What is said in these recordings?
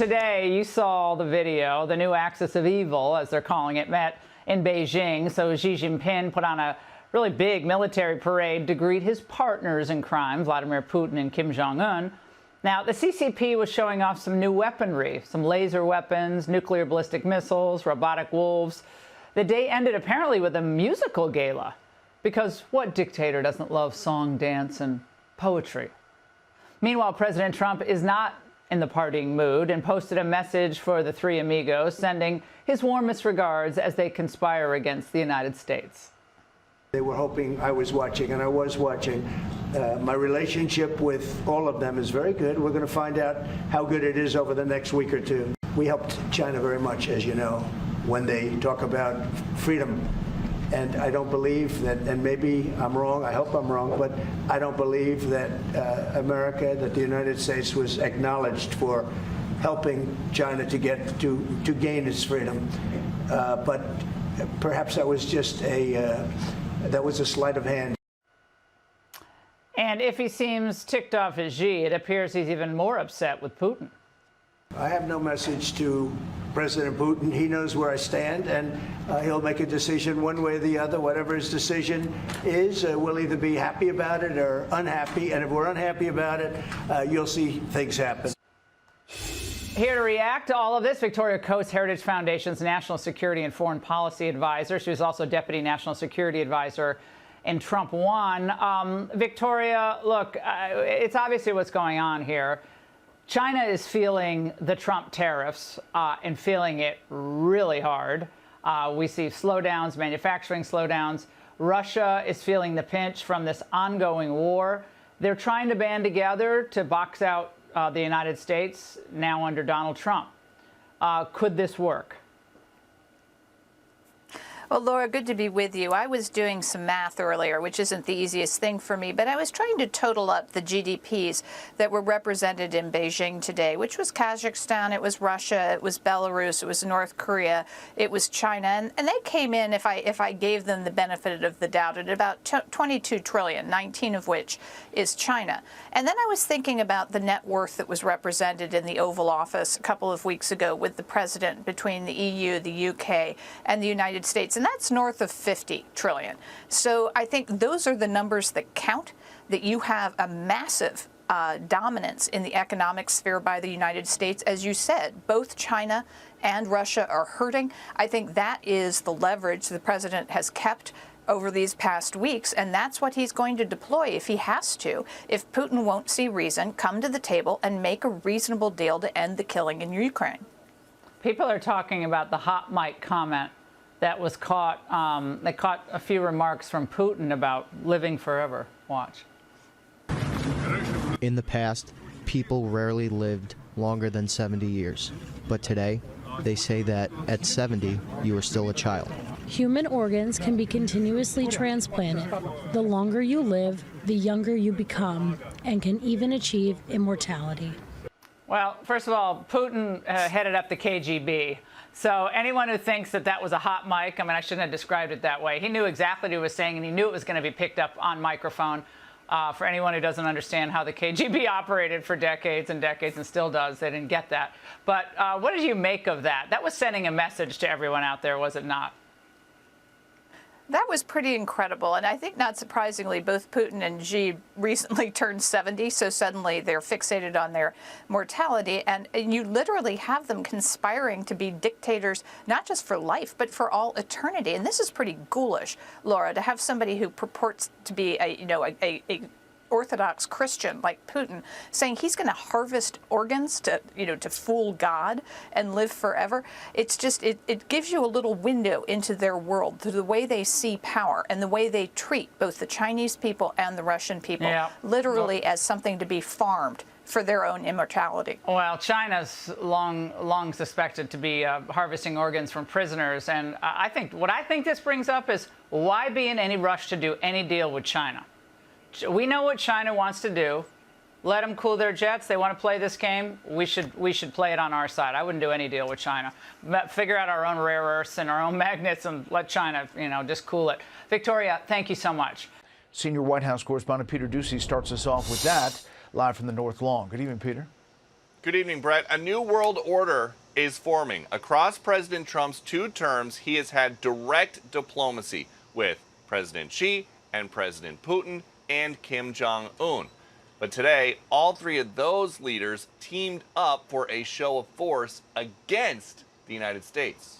today, you saw the video, the new axis of evil, as they're calling it, met in Beijing. So Xi Jinping put on a really big military parade to greet his partners in crime, Vladimir Putin and Kim Jong-un. Now, the CCP was showing off some new weaponry, some laser weapons, nuclear ballistic missiles, robotic wolves. The day ended apparently with a musical gala, because what dictator doesn't love song, dance, and poetry? Meanwhile, President Trump is not in the partying mood and posted a message for the three amigos, sending his warmest regards as they conspire against the United States. They were hoping I was watching, and I was watching. My relationship with all of them is very good. We're going to find out how good it is over the next week or two. We helped China very much, as you know, when they talk about freedom. And I don't believe that, and maybe I'm wrong, I hope I'm wrong, but I don't believe that America, that the United States was acknowledged for helping China to gain its freedom. But perhaps that was just a sleight of hand. And if he seems ticked off at Xi, it appears he's even more upset with Putin. I have no message to President Putin. He knows where I stand, and he'll make a decision one way or the other. Whatever his decision is, we'll either be happy about it or unhappy. And if we're unhappy about it, you'll see things happen. Here to react to all of this, Victoria Coates, Heritage Foundation's National Security and Foreign Policy Advisor. She was also Deputy National Security Advisor in Trump 1. Victoria, look, it's obviously what's going on here. China is feeling the Trump tariffs and feeling it really hard. We see slowdowns, manufacturing slowdowns. Russia is feeling the pinch from this ongoing war. They're trying to band together to box out the United States now under Donald Trump. Could this work? Well, Laura, good to be with you. I was doing some math earlier, which isn't the easiest thing for me, but I was trying to total up the GDPs that were represented in Beijing today, which was Kazakhstan, it was Russia, it was Belarus, it was North Korea, it was China, and they came in, if I gave them the benefit of the doubt, at about 22 trillion, 19 of which is China. And then I was thinking about the net worth that was represented in the Oval Office a couple of weeks ago with the president between the EU, the UK, and the United States. And that's north of 50 trillion. So I think those are the numbers that count, that you have a massive dominance in the economic sphere by the United States. As you said, both China and Russia are hurting. I think that is the leverage the president has kept over these past weeks, and that's what he's going to deploy if he has to. If Putin won't see reason, come to the table and make a reasonable deal to end the killing in Ukraine. People are talking about the hot mic comment that was caught. They caught a few remarks from Putin about living forever. Watch. In the past, people rarely lived longer than 70 years. But today, they say that at 70, you are still a child. Human organs can be continuously transplanted. The longer you live, the younger you become, and can even achieve immortality. Well, first of all, Putin headed up the KGB. So anyone who thinks that that was a hot mic, I mean, I shouldn't have described it that way. He knew exactly what he was saying, and he knew it was going to be picked up on microphone. For anyone who doesn't understand how the KGB operated for decades and decades and still does, they didn't get that. But what did you make of that? That was sending a message to everyone out there, was it not? That was pretty incredible. And I think, not surprisingly, both Putin and Xi recently turned 70, so suddenly they're fixated on their mortality. And you literally have them conspiring to be dictators, not just for life, but for all eternity. And this is pretty ghoulish, Laura, to have somebody who purports to be a Orthodox Christian like Putin saying he's going to harvest organs to fool God and live forever. It's just, it gives you a little window into their world, to the way they see power and the way they treat both the Chinese people and the Russian people, literally as something to be farmed for their own immortality. Well, China's long suspected to be harvesting organs from prisoners. And what I think this brings up is, why be in any rush to do any deal with China? We know what China wants to do. Let them cool their jets. They want to play this game. We should play it on our side. I wouldn't do any deal with China. Figure out our own rare earths and our own magnets and let China, just cool it. Victoria, thank you so much. Senior White House correspondent Peter Doocy starts us off with that, live from the North Lawn. Good evening, Peter. Good evening, Brett. A new world order is forming. Across President Trump's 2 terms, he has had direct diplomacy with President Xi and President Putin and Kim Jong-un. But today, all 3 of those leaders teamed up for a show of force against the United States.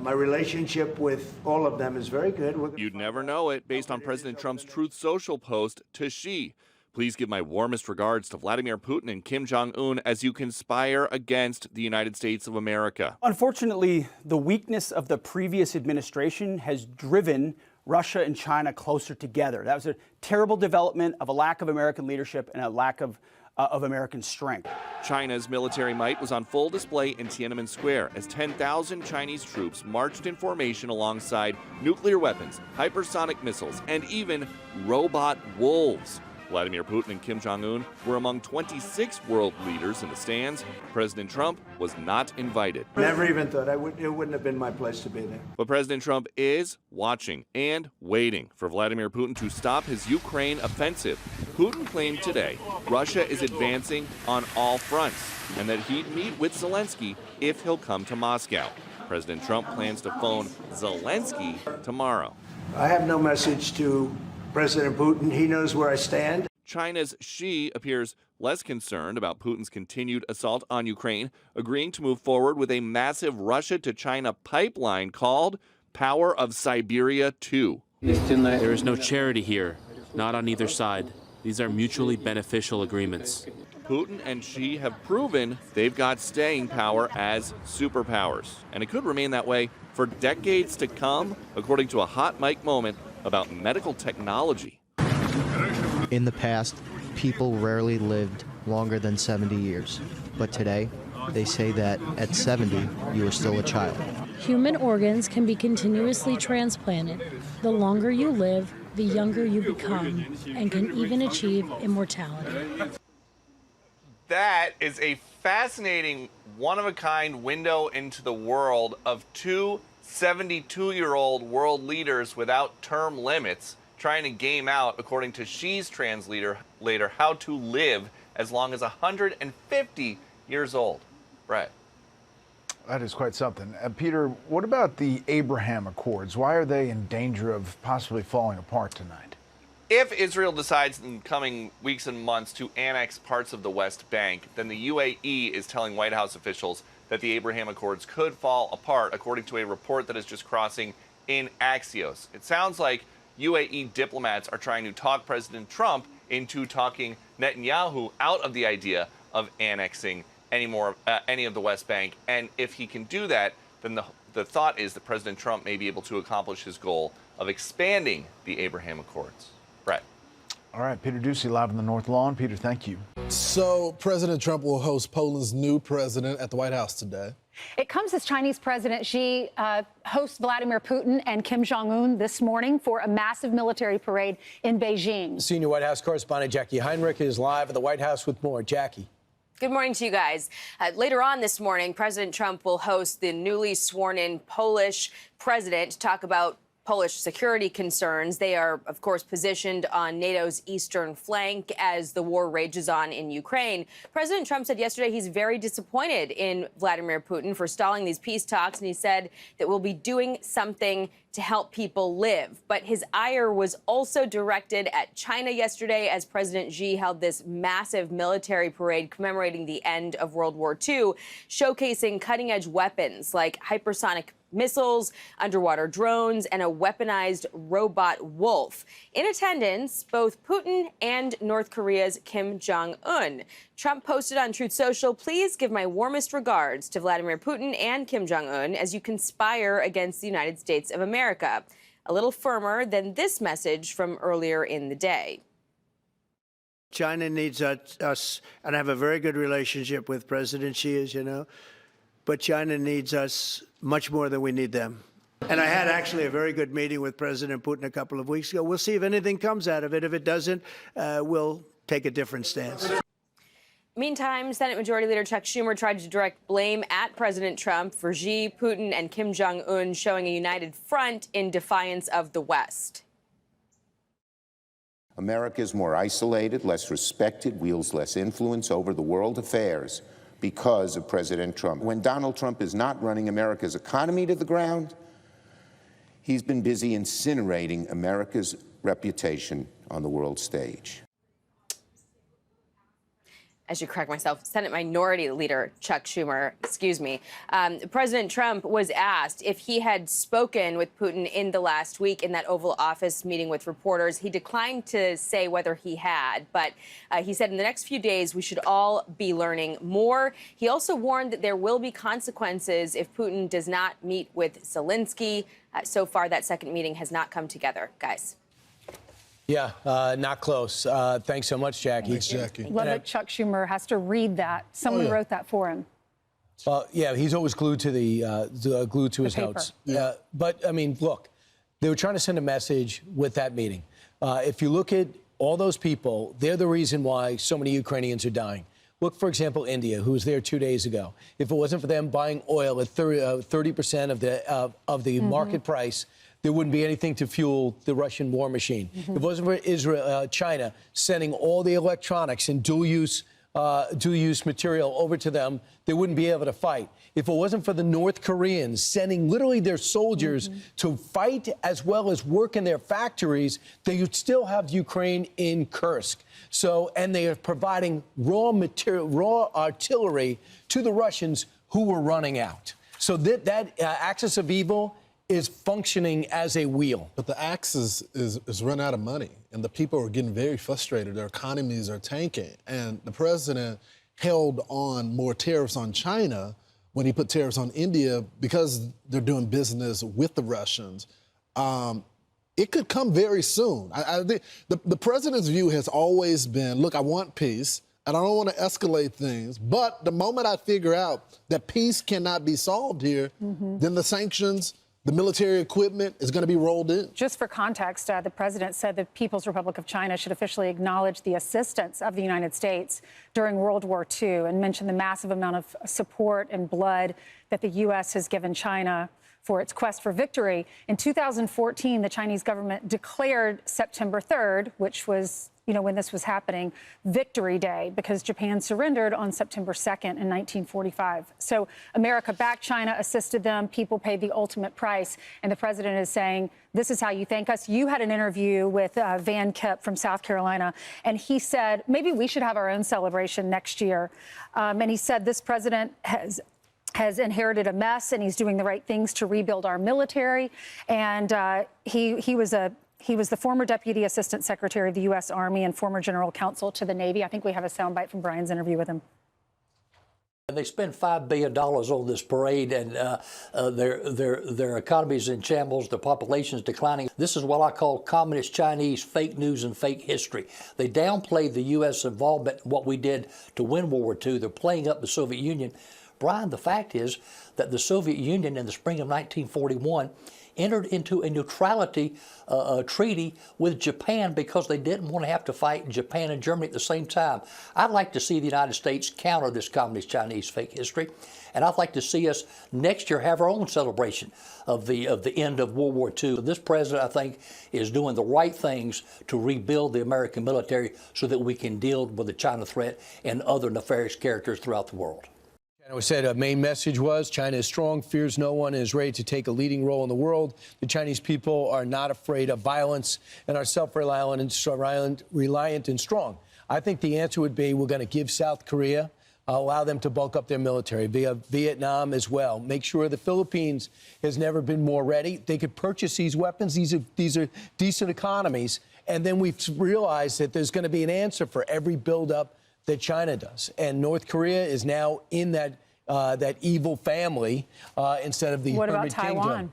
My relationship with all of them is very good. You'd never know it based on President Trump's Truth Social post to Xi. Please give my warmest regards to Vladimir Putin and Kim Jong-un as you conspire against the United States of America. Unfortunately, the weakness of the previous administration has driven Russia and China closer together. That was a terrible development of a lack of American leadership and a lack of American strength. China's military might was on full display in Tiananmen Square as 10,000 Chinese troops marched in formation alongside nuclear weapons, hypersonic missiles, and even robot wolves. Vladimir Putin and Kim Jong-un were among 26 world leaders in the stands. President Trump was not invited. Never even thought it wouldn't have been my place to be there. But President Trump is watching and waiting for Vladimir Putin to stop his Ukraine offensive. Putin claimed today Russia is advancing on all fronts and that he'd meet with Zelensky if he'll come to Moscow. President Trump plans to phone Zelensky tomorrow. I have no message to President Putin. He knows where I stand. China's Xi appears less concerned about Putin's continued assault on Ukraine, agreeing to move forward with a massive Russia to China pipeline called Power of Siberia 2. There is no charity here, not on either side. These are mutually beneficial agreements. Putin and Xi have proven they've got staying power as superpowers, and it could remain that way for decades to come, according to a hot mic moment about medical technology. In the past, people rarely lived longer than 70 years. But today, they say that at 70, you are still a child. Human organs can be continuously transplanted. The longer you live, the younger you become, and can even achieve immortality. That is a fascinating, one-of-a-kind window into the world of 2 72-year-old world leaders without term limits trying to game out, according to Xi's translator, how to live as long as 150 years old. Right. That is quite something. Peter, what about the Abraham Accords? Why are they in danger of possibly falling apart tonight? If Israel decides in coming weeks and months to annex parts of the West Bank, then the UAE is telling White House officials that the Abraham Accords could fall apart, according to a report that is just crossing in Axios. It sounds like UAE diplomats are trying to talk President Trump into talking Netanyahu out of the idea of annexing any of the West Bank. And if he can do that, then the thought is that President Trump may be able to accomplish his goal of expanding the Abraham Accords. Brett. All right, Peter Ducey live on the North Lawn. Peter, thank you. So President Trump will host Poland's new president at the White House today. It comes as Chinese President Xi hosts Vladimir Putin and Kim Jong-un this morning for a massive military parade in Beijing. Senior White House correspondent Jackie Heinrich is live at the White House with more. Jackie. Good morning to you guys. Later on this morning, President Trump will host the newly sworn-in Polish president to talk about Polish security concerns. They are, of course, positioned on NATO's eastern flank as the war rages on in Ukraine. President Trump said yesterday he's very disappointed in Vladimir Putin for stalling these peace talks, and he said that we'll be doing something to help people live. But his ire was also directed at China yesterday as President Xi held this massive military parade commemorating the end of World War II, showcasing cutting-edge weapons like hypersonic missiles, underwater drones, and a weaponized robot wolf. In attendance, both Putin and North Korea's Kim Jong-un. Trump posted on Truth Social, "Please give my warmest regards to Vladimir Putin and Kim Jong-un as you conspire against the United States of America." A little firmer than this message from earlier in the day. China needs us, and I have a very good relationship with President Xi, as you know, but China needs us much more than we need them. And I had actually a very good meeting with President Putin a couple of weeks ago. We'll see if anything comes out of it. If it doesn't, we'll take a different stance. Meantime, Senate Majority Leader Chuck Schumer tried to direct blame at President Trump for Xi, Putin, and Kim Jong-un showing a united front in defiance of the West. America is more isolated, less respected, wields less influence over the world affairs because of President Trump. When Donald Trump is not running America's economy to the ground, he's been busy incinerating America's reputation on the world stage. I should correct myself, Senate Minority Leader Chuck Schumer, excuse me. President Trump was asked if he had spoken with Putin in the last week in that Oval Office meeting with reporters. He declined to say whether he had, but he said in the next few days we should all be learning more. He also warned that there will be consequences if Putin does not meet with Zelensky. So far, that second meeting has not come together, guys. Yeah, not close. Thanks so much, Jackie. Thanks, Jackie. Love that Chuck Schumer has to read that. Someone wrote that for him. Yeah, he's always glued to his paper. notes. But I mean, look, they were trying to send a message with that meeting. If you look at all those people, they're the reason why so many Ukrainians are dying. Look, for example, India, who was there 2 days ago. If it wasn't for them buying oil at 30% of the market price, there wouldn't be anything to fuel the Russian war machine. If it wasn't for China sending all the electronics and dual-use material over to them, they wouldn't be able to fight. If it wasn't for the North Koreans sending literally their soldiers to fight as well as work in their factories, they would still have Ukraine in Kursk. So, and they are providing raw artillery to the Russians who were running out. So that axis of evil is functioning as a wheel. But the axis is run out of money, and the people are getting very frustrated. Their economies are tanking, and the president held on more tariffs on China when he put tariffs on India because they're doing business with the Russians. It could come very soon. I think the president's view has always been, look, I want peace, and I don't want to escalate things, but the moment I figure out that peace cannot be solved here, then the sanctions, the military equipment is going to be rolled in. Just for context, the president said the People's Republic of China should officially acknowledge the assistance of the United States during World War II and mentioned the massive amount of support and blood that the U.S. has given China for its quest for victory. In 2014, the Chinese government declared September 3rd, which was, when this was happening, Victory Day, because Japan surrendered on September 2nd in 1945. So America backed China, assisted them. People paid the ultimate price. And the president is saying, this is how you thank us. You had an interview with Van Kipp from South Carolina, and he said, maybe we should have our own celebration next year. And he said this president has inherited a mess, and he's doing the right things to rebuild our military. And he was the former Deputy Assistant Secretary of the U.S. Army and former General Counsel to the Navy. I think we have a soundbite from Brian's interview with him. They spend $5 billion on this parade, and their economy is in shambles. Their population is declining. This is what I call communist Chinese fake news and fake history. They downplayed the U.S. involvement in what we did to win World War II. They're playing up the Soviet Union. Brian, the fact is that the Soviet Union in the spring of 1941 entered into a neutrality treaty with Japan because they didn't want to have to fight Japan and Germany at the same time. I'd like to see the United States counter this communist Chinese fake history, and I'd like to see us next year have our own celebration of the end of World War II. This president, I think, is doing the right things to rebuild the American military so that we can deal with the China threat and other nefarious characters throughout the world. China said a main message was China is strong, fears no one, and is ready to take a leading role in the world. The Chinese people are not afraid of violence and are self-reliant and strong. I think the answer would be we're going to give South Korea, allow them to bulk up their military, via Vietnam as well. Make sure the Philippines has never been more ready. They could purchase these weapons. These are decent economies. And then we've realized that there's going to be an answer for every buildup that China does. And North Korea is now in that evil family instead of the Hermit Kingdom. What about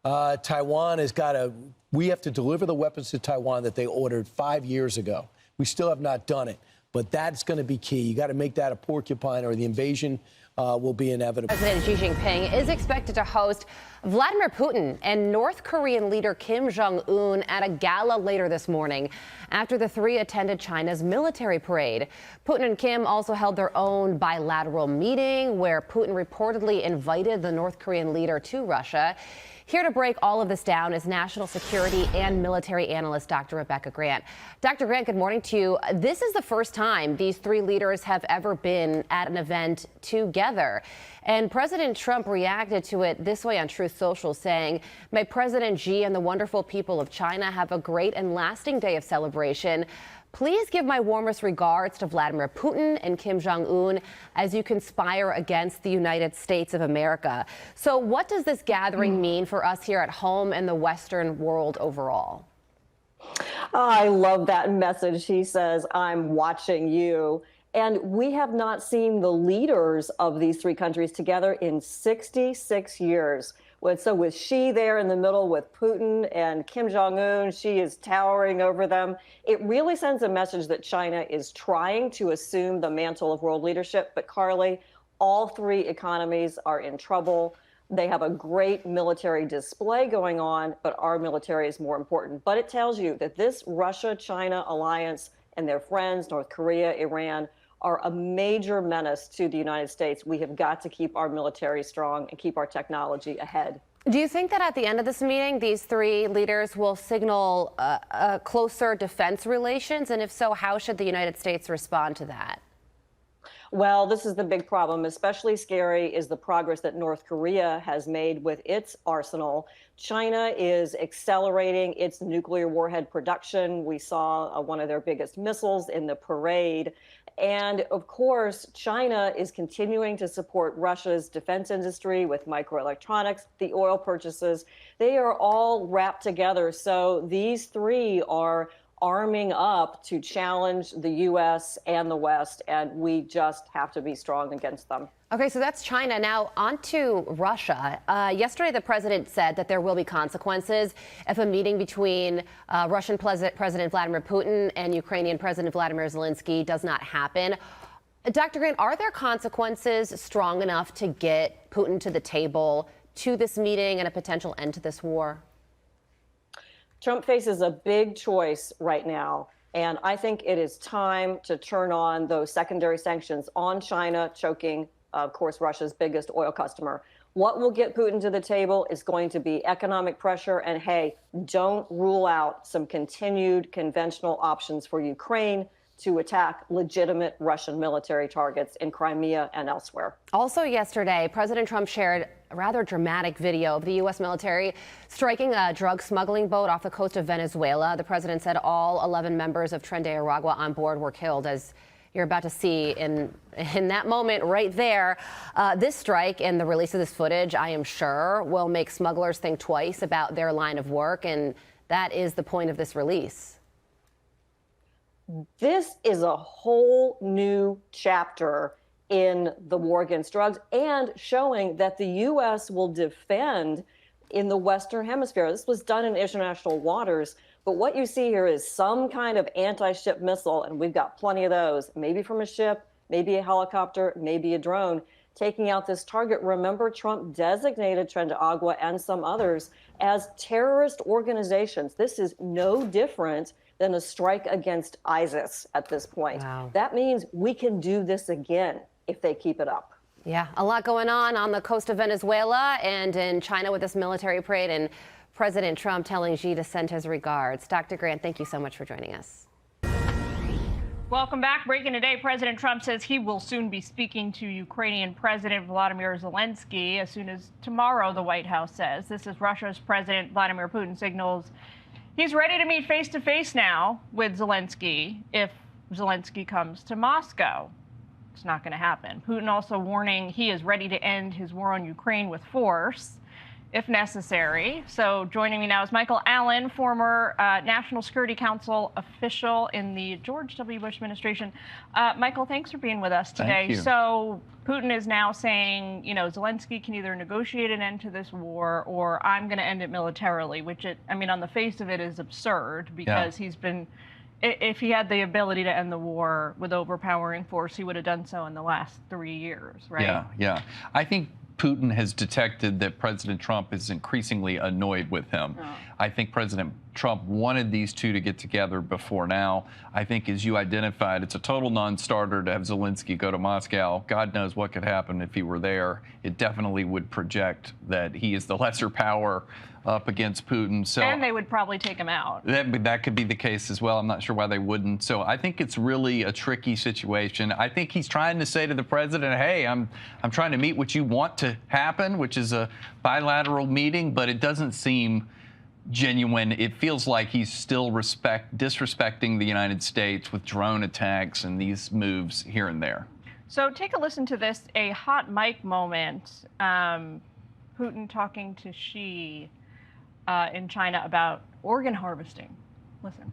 Taiwan? Taiwan has got we have to deliver the weapons to Taiwan that they ordered 5 years ago. We still have not done it, but that's going to be key. You got to make that a porcupine or the invasion will be inevitable. President Xi Jinping is expected to host Vladimir Putin and North Korean leader Kim Jong-un at a gala later this morning after the three attended China's military parade. Putin and Kim also held their own bilateral meeting where Putin reportedly invited the North Korean leader to Russia. Here to break all of this down is national security and military analyst Dr. Rebecca Grant. Dr. Grant, good morning to you. This is the first time these three leaders have ever been at an event together. And President Trump reacted to it this way on Truth Social, saying, "May President Xi and the wonderful people of China have a great and lasting day of celebration. Please give my warmest regards to Vladimir Putin and Kim Jong-un as you conspire against the United States of America." So what does this gathering mean for us here at home and the Western world overall? I love that message. He says, "I'm watching you." And we have not seen the leaders of these three countries together in 66 years. So with Xi there in the middle with Putin and Kim Jong-un, Xi is towering over them. It really sends a message that China is trying to assume the mantle of world leadership. But Carly, all three economies are in trouble. They have a great military display going on, but our military is more important. But it tells you that this Russia-China alliance and their friends, North Korea, Iran, are a major menace to the United States. We have got to keep our military strong and keep our technology ahead. Do you think that at the end of this meeting, these three leaders will signal closer defense relations? And if so, how should the United States respond to that? Well, this is the big problem. Especially scary is the progress that North Korea has made with its arsenal. China is accelerating its nuclear warhead production. We saw one of their biggest missiles in the parade. And of course, China is continuing to support Russia's defense industry with microelectronics, the oil purchases. They are all wrapped together. So these three are arming up to challenge the U.S. and the West, and we just have to be strong against them. Okay, so that's China. Now, on to Russia. Yesterday, the president said that there will be consequences if a meeting between Russian President Vladimir Putin and Ukrainian President Vladimir Zelensky does not happen. Dr. Grant, are there consequences strong enough to get Putin to the table to this meeting and a potential end to this war? Trump faces a big choice right now, and I think it is time to turn on those secondary sanctions on China, choking, of course, Russia's biggest oil customer. What will get Putin to the table is going to be economic pressure, and hey, don't rule out some continued conventional options for Ukraine to attack legitimate Russian military targets in Crimea and elsewhere. Also yesterday, President Trump shared a rather dramatic video of the U.S. military striking a drug smuggling boat off the coast of Venezuela. The president said all 11 members of Tren de Aragua on board were killed, as you're about to see in that moment right there. This strike and the release of this footage, I am sure, will make smugglers think twice about their line of work, and that is the point of this release. This is a whole new chapter in the war against drugs and showing that the U.S. will defend in the Western Hemisphere. This was done in international waters, but what you see here is some kind of anti-ship missile, and we've got plenty of those, maybe from a ship, maybe a helicopter, maybe a drone, taking out this target. Remember, Trump designated Tren de Agua and some others as terrorist organizations. This is no different than a strike against ISIS at this point. Wow. That means we can do this again if they keep it up. Yeah, a lot going on the coast of Venezuela and in China with this military parade, and President Trump telling Xi to send his regards. Dr. Grant, thank you so much for joining us. Welcome back. Breaking today, President Trump says he will soon be speaking to Ukrainian President Vladimir Zelensky as soon as tomorrow, the White House says. This is Russia's President Vladimir Putin signals he's ready to meet face-to-face now with Zelensky if Zelensky comes to Moscow. It's not going to happen. Putin also warning he is ready to end his war on Ukraine with force if necessary. So joining me now is Michael Allen, former National Security Council official in the George W. Bush administration. Michael, thanks for being with us today. Thank you. So Putin is now saying, you know, Zelensky can either negotiate an end to this war or I'm going to end it militarily, which on the face of it is absurd because he's been, if he had the ability to end the war with overpowering force, he would have done so in the last 3 years, right? Yeah. I think Putin has detected that President Trump is increasingly annoyed with him. I think President Trump wanted these two to get together before now. I think, as you identified, it's a total non-starter to have Zelensky go to Moscow. God knows what could happen if he were there. It definitely would project that he is the lesser power up against Putin. So, and they would probably take him out. That could be the case as well. I'm not sure why they wouldn't. So I think it's really a tricky situation. I think he's trying to say to the president, hey, I'm trying to meet what you want to happen, which is a bilateral meeting, but it doesn't seem genuine. It feels like he's still disrespecting the United States with drone attacks and these moves here and there. So take a listen to this, a hot mic moment. Putin talking to Xi in China about organ harvesting. Listen.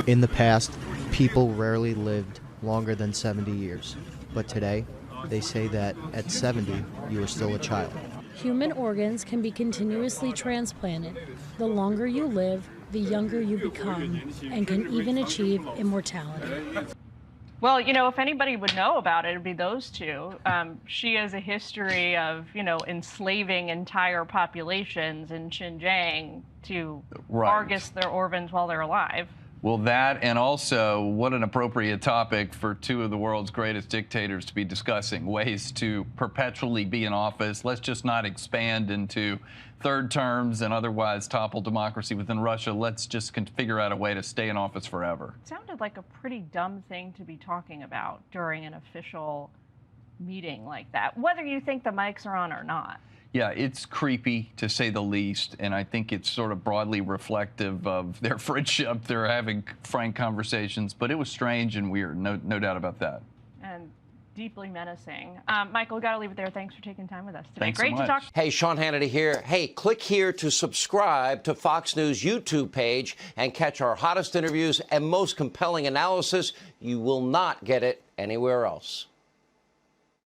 In the past, people rarely lived longer than 70 years. But today, they say that at 70, you are still a child. Human organs can be continuously transplanted. The longer you live, the younger you become, and can even achieve immortality. Well, you know, if anybody would know about it, it'd be those two. Xi has a history of, you know, enslaving entire populations in Xinjiang to harvest their organs while they're alive. Well, that, and also what an appropriate topic for two of the world's greatest dictators to be discussing, ways to perpetually be in office. Let's just not expand into third terms and otherwise topple democracy within Russia. Let's just figure out a way to stay in office forever. It sounded like a pretty dumb thing to be talking about during an official meeting like that, whether you think the mics are on or not. Yeah, it's creepy, to say the least, and I think it's sort of broadly reflective of their friendship. They're having frank conversations, but it was strange and weird, no doubt about that. And deeply menacing. Michael, we got to leave it there. Thanks for taking time with us today. Thanks Great so to much. talk. Hey, Sean Hannity here. Hey, click here to subscribe to Fox News YouTube page and catch our hottest interviews and most compelling analysis. You will not get it anywhere else.